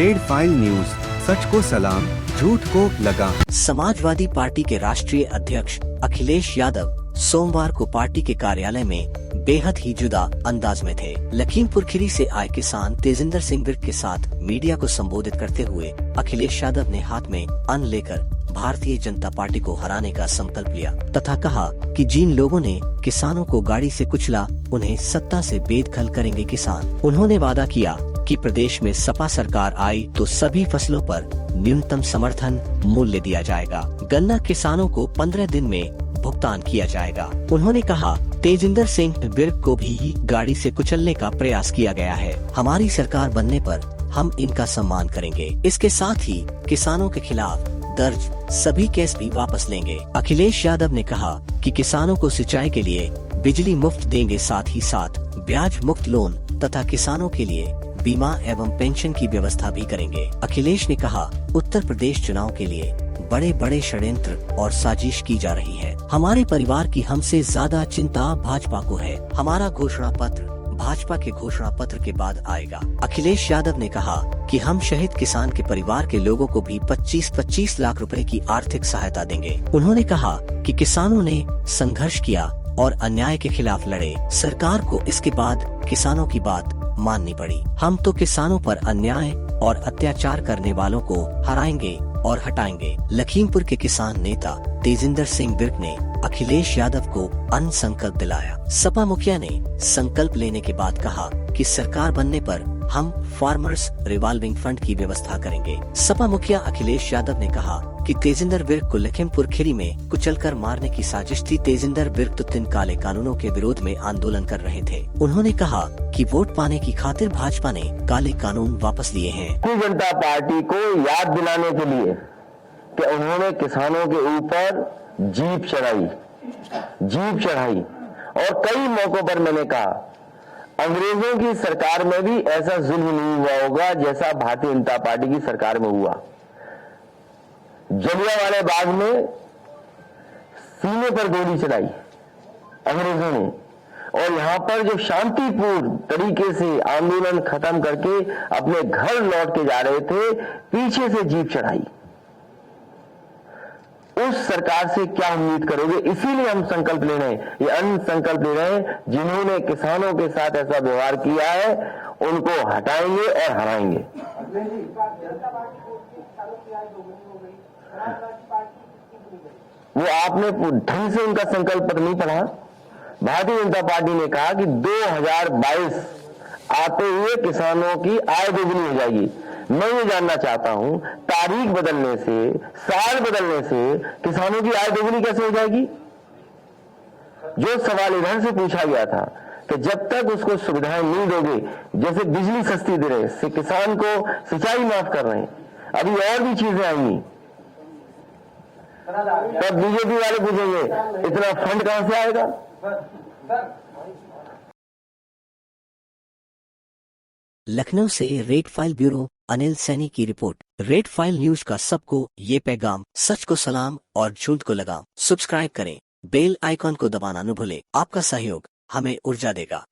Red file news, सच को सलाम, झूठ को लगाम। समाजवादी पार्टी के राष्ट्रीय अध्यक्ष अखिलेश यादव सोमवार को पार्टी के कार्यालय में बेहद ही जुदा अंदाज में थे। लखीमपुर खीरी से आए किसान तेजिंदर सिंह विर्क के साथ मीडिया को संबोधित करते हुए अखिलेश यादव ने हाथ में अन्न लेकर भारतीय जनता पार्टी को हराने का संकल्प लिया तथा कहा कि जिन लोगों ने किसानों को गाड़ी से कुचला, उन्हें सत्ता से बेदखल करेंगे किसान। उन्होंने वादा किया कि प्रदेश में सपा सरकार आई तो सभी फसलों पर न्यूनतम समर्थन मूल्य दिया जाएगा। गन्ना किसानों को 15 दिन में भुगतान किया जाएगा। उन्होंने कहा, तेजिंदर सिंह विर्क को भी गाड़ी से कुचलने का प्रयास किया गया है। हमारी सरकार बनने पर हम इनका सम्मान करेंगे। इसके साथ ही किसानों के खिलाफ दर्ज सभी केस भी वापस लेंगे। अखिलेश यादव ने कहा कि किसानों को सिंचाई के लिए बिजली मुफ्त देंगे, साथ ही साथ ब्याज मुक्त लोन तथा किसानों के लिए बीमा एवं पेंशन की व्यवस्था भी करेंगे। अखिलेश ने कहा, उत्तर प्रदेश चुनाव के लिए बड़े बड़े षड्यंत्र और साजिश की जा रही है। हमारे परिवार की हमसे ज्यादा चिंता भाजपा को है। हमारा घोषणा पत्र भाजपा के घोषणा पत्र के बाद आएगा। अखिलेश यादव ने कहा कि हम शहीद किसान के परिवार के लोगों को भी 25-25 लाख रुपए की आर्थिक सहायता देंगे। उन्होंने कहा कि किसानों ने संघर्ष किया और अन्याय के खिलाफ लड़े। सरकार को इसके बाद किसानों की बात माननी पड़ी। हम तो किसानों पर अन्याय और अत्याचार करने वालों को हराएंगे और हटाएंगे। लखीमपुर के किसान नेता तेजिंदर सिंह विर्क ने अखिलेश यादव को अन्न संकल्प दिलाया। सपा मुखिया ने संकल्प लेने के बाद कहा कि सरकार बनने पर हम फार्मर्स रिवॉल्विंग फंड की व्यवस्था करेंगे। सपा मुखिया अखिलेश यादव ने कहा कि तेजिंदर विर्क को लखीमपुर खीरी में कुचलकर मारने की साजिश थी। तेजिंदर विर्क तो 3 काले कानूनों के विरोध में आंदोलन कर रहे थे। उन्होंने कहा कि वोट पाने की खातिर भाजपा ने काले कानून वापस लिए हैं। भारतीय जनता पार्टी को याद दिलाने के लिए कि उन्होंने किसानों के ऊपर जीप चढ़ाई और कई मौकों पर मैंने कहा, अंग्रेजों की सरकार में भी ऐसा जुल्म नहीं हुआ होगा जैसा भारतीय जनता पार्टी की सरकार में हुआ। जलियांवाला बाग में सीने पर गोली चलाई अंग्रेजों ने, और यहां पर जो शांतिपूर्ण तरीके से आंदोलन खत्म करके अपने घर लौट के जा रहे थे, पीछे से जीप चढ़ाई। उस सरकार से क्या उम्मीद करोगे? इसीलिए हम संकल्प ले रहे हैं, ये अन्न संकल्प ले रहे हैं। जिन्होंने किसानों के साथ ऐसा व्यवहार किया है, उनको हटाएंगे और हराएंगे। वो आपने ढंग से उनका संकल्प पत्र नहीं पढ़ा। भारतीय जनता पार्टी ने कहा कि 2022 आते हुए किसानों की आय दोगुनी हो जाएगी। मैं ये जानना चाहता हूं, तारीख बदलने से, साल बदलने से किसानों की आय दोगुनी कैसे हो जाएगी? जो सवाल इधर से पूछा गया था कि जब तक उसको सुविधाएं नहीं दोगे, जैसे बिजली सस्ती दे रहे हैं, किसान को सिंचाई माफ कर रहे हैं, अभी और भी चीजें आएंगी, तब बीजेपी वाले पूछेंगे इतना फंड कहां से आएगा? लखनऊ से red file bureau Anil Saini की रिपोर्ट। रेड फाइल न्यूज का सबको ये पैगाम, सच को सलाम और झूठ को लगाम। सब्सक्राइब करें, बेल आइकॉन को दबाना न भूलें। आपका सहयोग हमें ऊर्जा देगा।